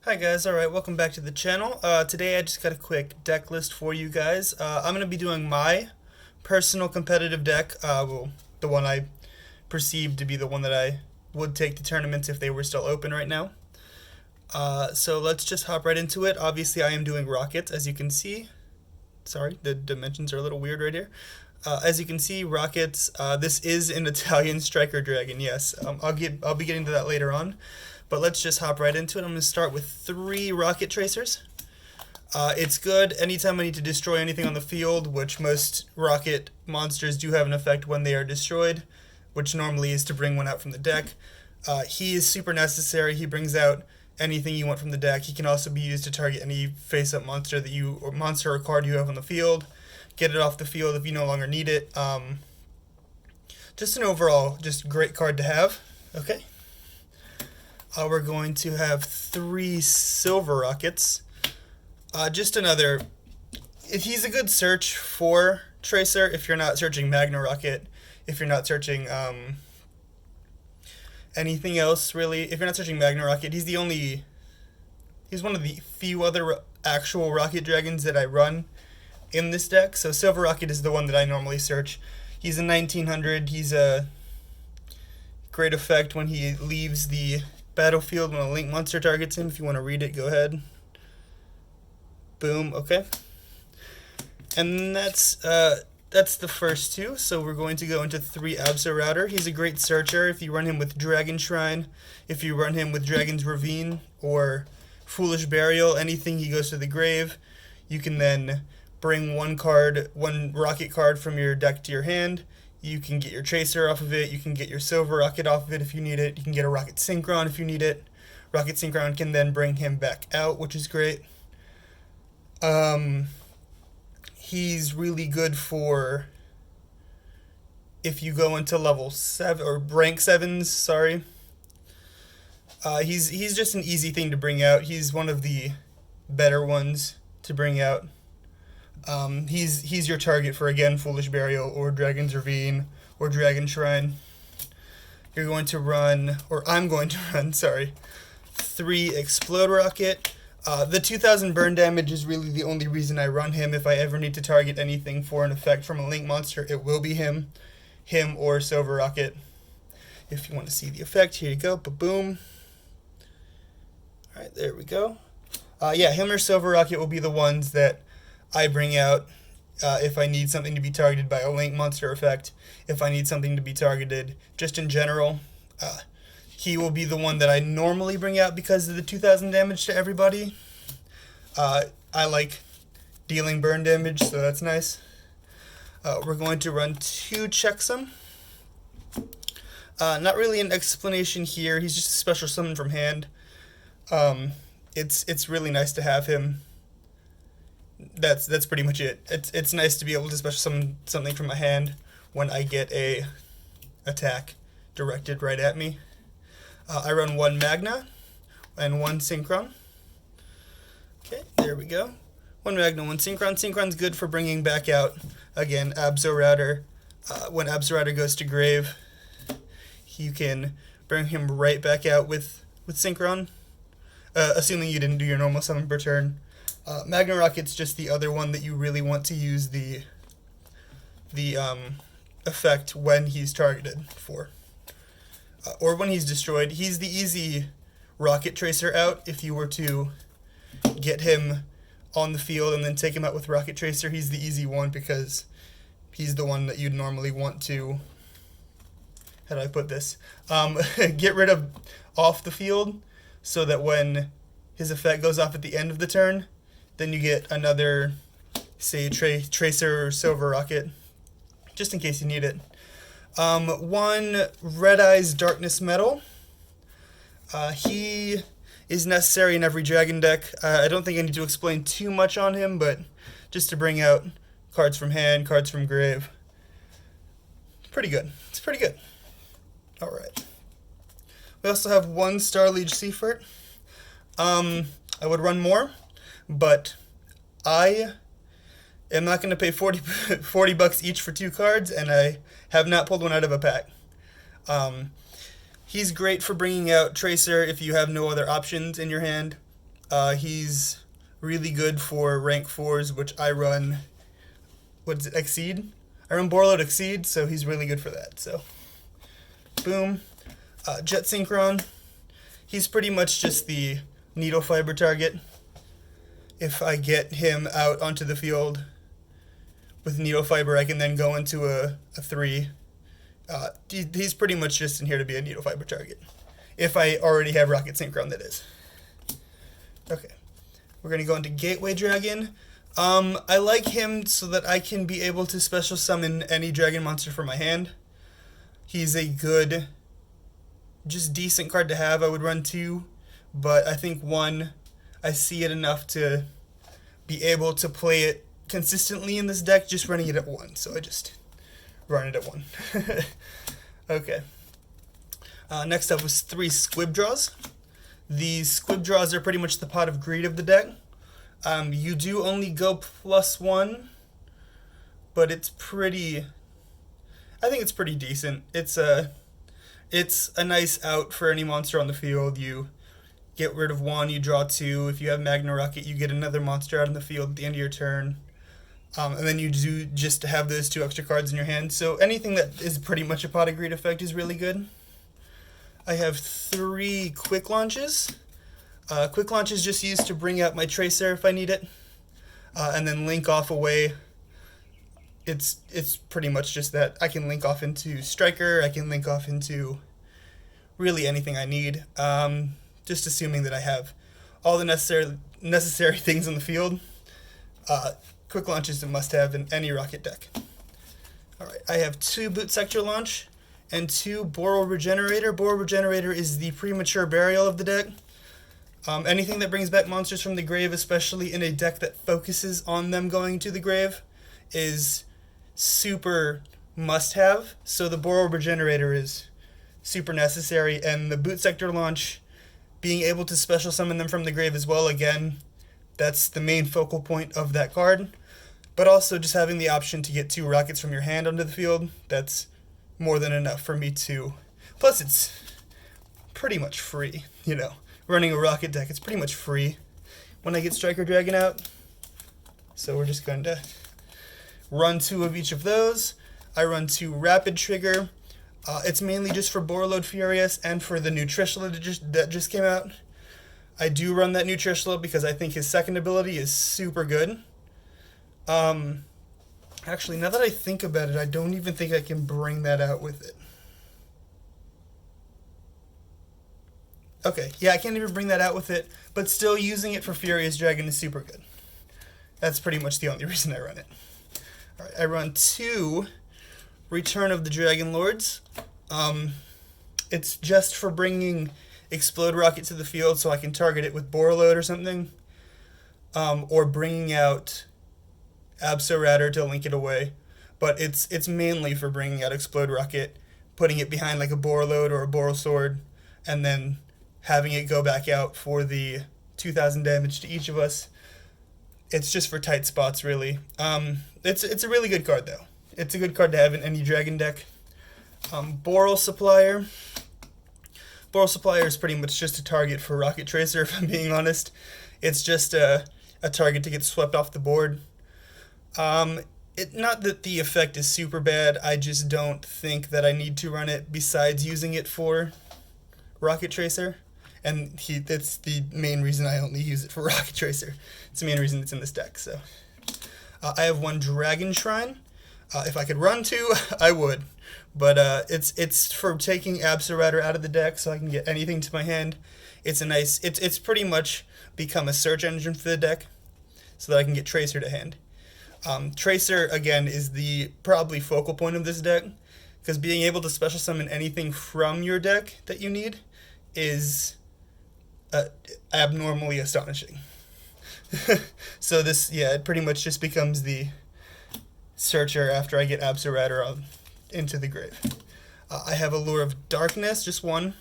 Hi guys, alright, welcome back to the channel. Today I just got a quick deck list for you guys. I'm going to be doing my personal competitive deck, the one I perceive to be the one that I would take to tournaments if they were still open right now. So let's just hop right into it. Obviously I am doing Rokket, as you can see. Sorry, the dimensions are a little weird right here. As you can see, Rockets, this is an Italian striker dragon, yes. I'll be getting to that later on. But let's just hop right into it. I'm going to start with 3 Rokket Tracers. It's good anytime I need to destroy anything on the field, which most Rokket monsters do have an effect when they are destroyed, which normally is to bring one out from the deck. He is super necessary. He brings out anything you want from the deck. He can also be used to target any face-up monster or card you have on the field. Get it off the field if you no longer need it. Just an overall, just great card to have. Okay. We're going to have 3 Silver Rockets. Just another. He's a good search for Tracer if you're not searching Magna Rocket. If you're not searching anything else really. If you're not searching Magna Rocket, he's one of the few other actual Rocket Dragons that I run in this deck. So Silver Rocket is the one that I normally search. He's a 1900. He's a great effect when he leaves the battlefield when a link monster targets him. If you want to read it, go ahead. Boom. Okay. And that's the first 2. So we're going to go into 3 Abso Router. He's a great searcher if you run him with Dragon Shrine, if you run him with Dragon's Ravine or Foolish Burial, anything he goes to the grave. You can then bring one Rocket card from your deck to your hand. You can get your Tracer off of it. You can get your Silver Rocket off of it if you need it. You can get a Rocket Synchron if you need it. Rocket Synchron can then bring him back out, which is great. He's really good for if you go into level 7 or rank 7s. Sorry. He's just an easy thing to bring out. He's one of the better ones to bring out. He's your target for, again, Foolish Burial or Dragon's Ravine or Dragon Shrine. You're going to run, or I'm going to run, sorry, 3 Explode Rocket. The 2000 burn damage is really the only reason I run him. If I ever need to target anything for an effect from a link monster, it will be him or Silver Rocket. If you want to see the effect, here you go, ba-boom. Alright, there we go. Yeah, him or Silver Rocket will be the ones that I bring out if I need something to be targeted by a link monster effect, if I need something to be targeted just in general. He will be the one that I normally bring out because of the 2000 damage to everybody. I like dealing burn damage, so that's nice. We're going to run 2 Checksum. Not really an explanation here. He's just a special summon from hand. It's really nice to have him. That's pretty much it. It's nice to be able to special summon something from my hand when I get a attack directed right at me. I run 1 Magna and 1 Synchron. Okay, there we go. 1 Magna, 1 Synchron. Synchron's good for bringing back out, again, Abso Router. When Abso Router goes to grave, you can bring him right back out with Synchron, assuming you didn't do your normal summon per turn. Magna Rocket's just the other one that you really want to use the effect when he's targeted for. Or when he's destroyed. He's the easy Rocket Tracer out. If you were to get him on the field and then take him out with Rocket Tracer, he's the easy one because he's the one that you'd normally want to, how do I put this, get rid of off the field so that when his effect goes off at the end of the turn, then you get another, say, Tracer or Silver Rocket, just in case you need it. 1 Red Eyes Darkness Metal. He is necessary in every dragon deck. I don't think I need to explain too much on him, but just to bring out cards from hand, cards from grave. Pretty good. It's pretty good. Alright. We also have 1 Starliege Seafort. I would run more, but I am not going to pay 40 bucks each for 2 cards, and I have not pulled one out of a pack. He's great for bringing out Tracer if you have no other options in your hand. He's really good for rank 4s, which I run, what is it, Exceed? I run Borreload Exceed, so he's really good for that. So, boom. Jet Synchron, he's pretty much just the needle fiber target. If I get him out onto the field with needle fiber, I can then go into a 3. He's pretty much just in here to be a needle fiber target. If I already have Rokket Synchron, that is. Okay. We're going to go into Gateway Dragon. I like him so that I can be able to special summon any dragon monster from my hand. He's a good, just decent card to have. I would run 2, but I think 1, I see it enough to be able to play it consistently in this deck, just running it at 1. So I just run it at 1. Okay. Next up was 3 Squib Draws. These Squib Draws are pretty much the pot of greed of the deck. You do only go +1, but it's pretty, I think it's pretty decent. It's a nice out for any monster on the field. You get rid of 1, you draw 2. If you have Magna Rokket, you get another monster out in the field at the end of your turn. And then you do just have those 2 extra cards in your hand. So anything that is pretty much a pot of greed effect is really good. I have 3 Quick Launches. Quick Launch is just used to bring out my Tracer if I need it. And then link off away. It's pretty much just that. I can link off into Striker. I can link off into really anything I need. Just assuming that I have all the necessary things on the field. Quick Launch is a must-have in any Rokket deck. Alright, I have 2 Boot Sector Launch and 2 Boral Regenerator. Boral Regenerator is the premature burial of the deck. Anything that brings back monsters from the grave, especially in a deck that focuses on them going to the grave, is super must-have. So the Boral Regenerator is super necessary, and the Boot Sector Launch, being able to special summon them from the grave as well, again, that's the main focal point of that card. But also just having the option to get 2 Rockets from your hand onto the field, that's more than enough for me to... Plus, it's pretty much free, you know. Running a Rokket deck, it's pretty much free when I get Striker Dragon out. So we're just going to run 2 of each of those. I run 2 Rapid Trigger. It's mainly just for Borreload Furious and for the new Trishula that just came out. I do run that new Trishula because I think his second ability is super good. Actually, now that I think about it, I don't even think I can bring that out with it. Okay, yeah, I can't even bring that out with it, but still using it for Furious Dragon is super good. That's pretty much the only reason I run it. Alright, I run 2 Return of the Dragon Lords. It's just for bringing Explode Rokket to the field so I can target it with Borreload or something. Or bringing out Abso-Ratter to link it away. But it's mainly for bringing out Explode Rokket, putting it behind like a Borreload or a Borrelsword, and then having it go back out for the 2,000 damage to each of us. It's just for tight spots, really. It's a really good card, though. It's a good card to have in any dragon deck. Boral Supplier. Boral Supplier is pretty much just a target for Rokket Tracer, if I'm being honest. It's just a target to get swept off the board. Not that the effect is super bad, I just don't think that I need to run it besides using it for Rokket Tracer. And that's the main reason I only use it for Rokket Tracer. It's the main reason it's in this deck. So I have 1 Dragon Shrine. If I could run 2, I would. But it's for taking Abso-Ratter out of the deck so I can get anything to my hand. It's a nice... It's pretty much become a search engine for the deck so that I can get Tracer to hand. Tracer, again, is the probably focal point of this deck, because being able to special summon anything from your deck that you need is abnormally astonishing. So this, yeah, it pretty much just becomes the searcher after I get Abso-Ratter into the grave. I have Allure of Darkness, just 1.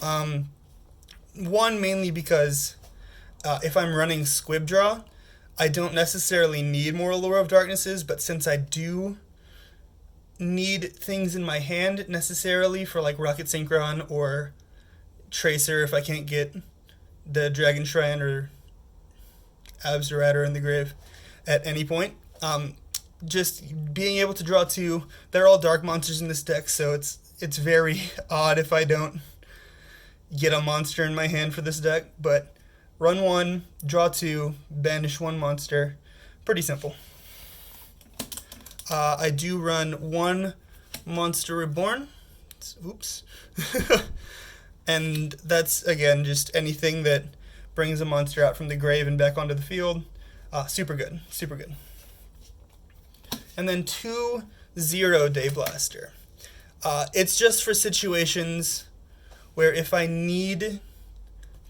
1 mainly because if I'm running Squib Draw, I don't necessarily need more Allure of Darknesses, but since I do need things in my hand necessarily for like Rokket Synchron or Tracer if I can't get the Dragon Shrine or Abzerator in the grave at any point. Just being able to draw two. They're all dark monsters in this deck, so it's very odd if I don't get a monster in my hand for this deck. But run one, draw two, banish one monster. Pretty simple. I do run one Monster Reborn. Oops. And that's, again, just anything that brings a monster out from the grave and back onto the field. Super good. Super good. And then 2/0 Day Blaster. It's just for situations where if I need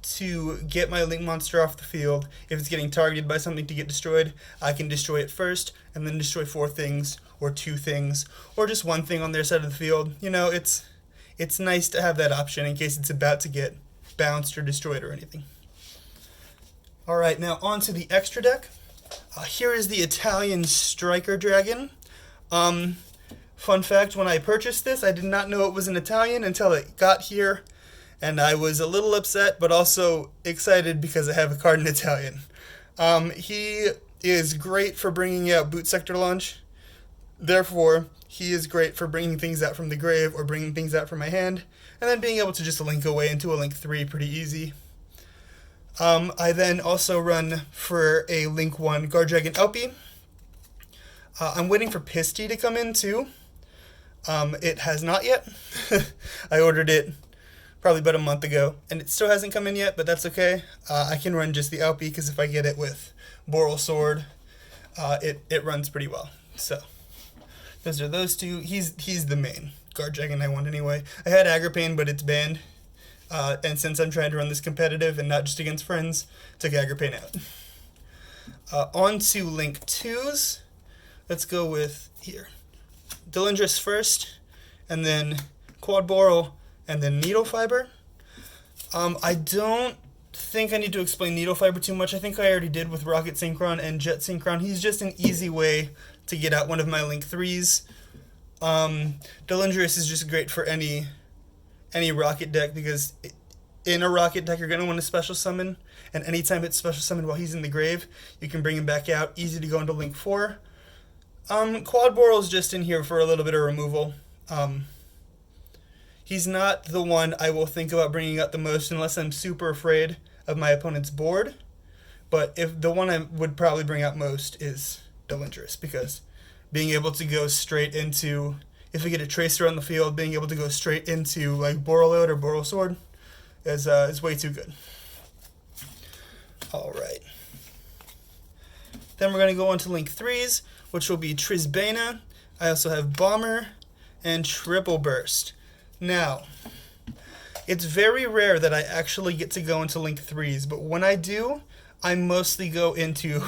to get my link monster off the field, if it's getting targeted by something to get destroyed, I can destroy it first and then destroy 4 things or 2 things or just 1 thing on their side of the field. You know, it's nice to have that option in case it's about to get bounced or destroyed or anything. Alright, now on to the extra deck. Here is the Italian Striker Dragon. Fun fact, when I purchased this, I did not know it was an Italian until it got here, and I was a little upset, but also excited because I have a card in Italian. He is great for bringing out Boot Sector Launch. Therefore, he is great for bringing things out from the grave or bringing things out from my hand, and then being able to just link away into a Link 3 pretty easy. I then also run for a Link 1 Guard Dragon Elpie. I'm waiting for Pisty to come in too. It has not yet. I ordered it probably about a month ago, and it still hasn't come in yet, but that's okay. I can run just the Elpie because if I get it with Boral Sword, it runs pretty well. So those are those two. He's the main Guard Dragon I want anyway. I had Agripane, but it's banned. And since I'm trying to run this competitive and not just against friends, took Agripane out. On to Link 2s. Let's go with here. Delindris first, and then Quad Boral, and then Needle Fiber. I don't think I need to explain Needle Fiber too much. I think I already did with Rokket Synchron and Jet Synchron. He's just an easy way to get out one of my Link 3s. Delindris is just great for any Rokket deck because in a Rokket deck you're going to want to special summon, and anytime it's special summoned while he's in the grave, you can bring him back out. Easy to go into Link 4. Quad Boral's just in here for a little bit of removal. He's not the one I will think about bringing out the most unless I'm super afraid of my opponent's board. But if the one I would probably bring out most is Delindris, because being able to go straight into, if we get a Tracer on the field, being able to go straight into like Borreload or Boral Sword is way too good. Alright. Then we're going to go on to Link 3s, which will be Trisbana. I also have Bomber and Triple Burst. Now, it's very rare that I actually get to go into Link 3s, but when I do, I mostly go into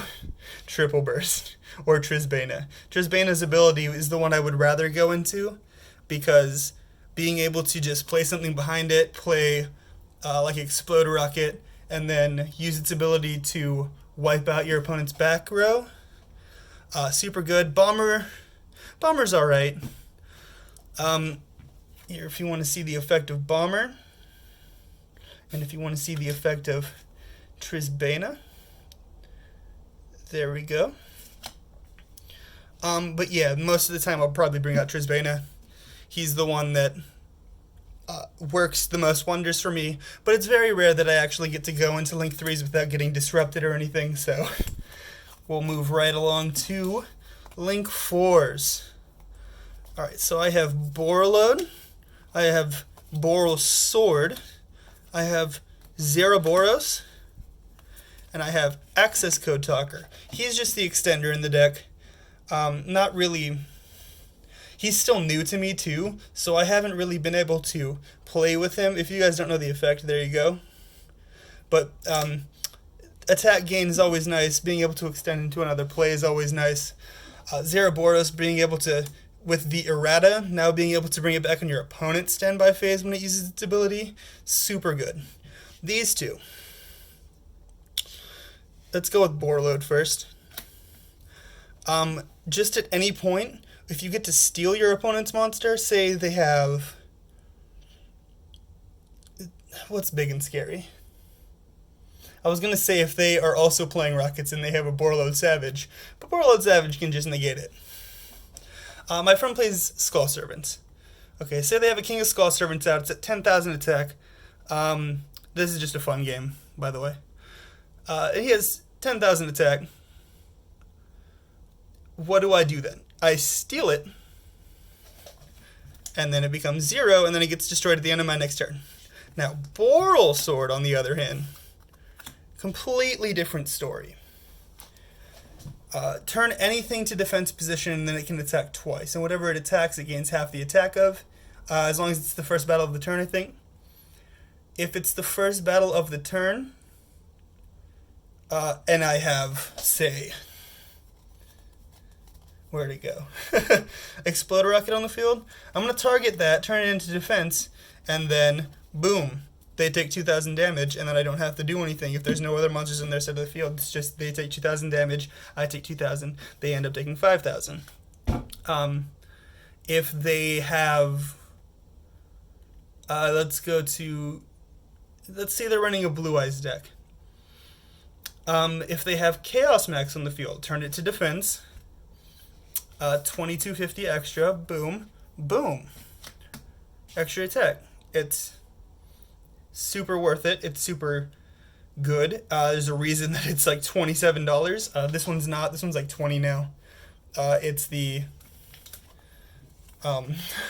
Triple Burst or Trisbana. Trisbana's ability is the one I would rather go into because being able to just play something behind it, play like Explode Rocket, and then use its ability to wipe out your opponent's back row. Super good. Bomber's alright. Here, if you want to see the effect of Bomber, and if you want to see the effect of Trisbana, there we go. But yeah, most of the time I'll probably bring out Trisbana. He's the one that works the most wonders for me, but it's very rare that I actually get to go into Link 3s without getting disrupted or anything, so we'll move right along to Link 4s. Alright, so I have Borreload, I have Boral Sword, I have Zeraboros, and I have Access Code Talker. He's just the extender in the deck. Not really. He's still new to me too, so I haven't really been able to play with him. If you guys don't know the effect, there you go. But attack gain is always nice. Being able to extend into another play is always nice. Zeraboros being able to, with the errata, now being able to bring it back on your opponent's standby phase when it uses its ability, super good. These two. Let's go with Borreload first. Just at any point, if you get to steal your opponent's monster, say they have... What's big and scary? I was gonna say if they are also playing Rockets and they have a Borreload Savage, but Borreload Savage can just negate it. My friend plays Skull Servants. Okay, say they have a King of Skull Servants out. It's at 10,000 attack. This is just a fun game, by the way. He has 10,000 attack. What do I do then? I steal it, and then it becomes 0, and then it gets destroyed at the end of my next turn. Now, Boral Sword, on the other hand, completely different story. Turn anything to defense position, and then it can attack twice. And whatever it attacks, it gains half the attack of, as long as it's the first battle of the turn, I think. If it's the first battle of the turn, and I have, say, where'd it go? Explode a rocket on the field. I'm going to target that, turn it into defense, and then, boom. They take 2,000 damage, and then I don't have to do anything. If there's no other monsters in their side of the field, it's just they take 2,000 damage, I take 2,000, they end up taking 5,000. If they have, let's say they're running a Blue Eyes deck. If they have Chaos Max on the field, turn it to defense, 2250 extra, boom, boom. Extra attack. It's super worth it. It's super good. There's a reason that it's like $27. This one's not. This one's like 20 now. It's the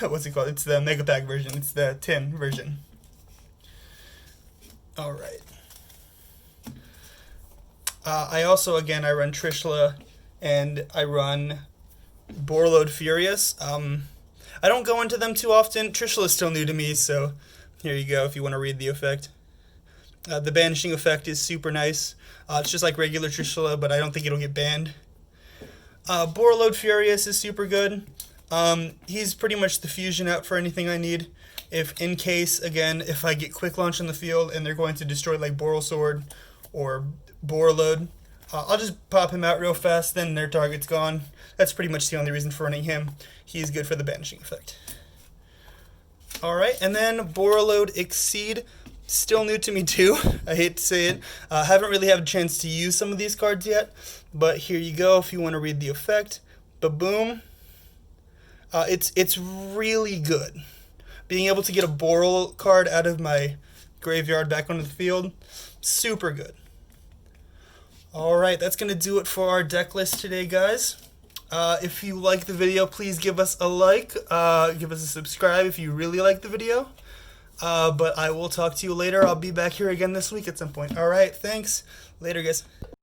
what's it called? It's the Mega Pack version. It's the 10 version. All right. I also, again, I run Trishula and I run Borreload Furious. I don't go into them too often. Trishula is still new to me, so here you go if you want to read the effect. The banishing effect is super nice. It's just like regular Trishula, but I don't think it'll get banned. Borreload Furious is super good. He's pretty much the fusion out for anything I need. If in case, again, if I get quick launch on the field and they're going to destroy like Boral Sword or Borreload, I'll just pop him out real fast, then their target's gone. That's pretty much the only reason for running him. He's good for the banishing effect. Alright, and then Borreload Exceed, still new to me too. I hate to say it. Haven't really had a chance to use some of these cards yet, but here you go if you want to read the effect. Ba-boom. It's really good. Being able to get a Boral card out of my graveyard back onto the field, super good. Alright, that's going to do it for our deck list today, guys. If you like the video, please give us a like, give us a subscribe if you really like the video. But I will talk to you later. I'll be back here again this week at some point. Alright, thanks. Later, guys.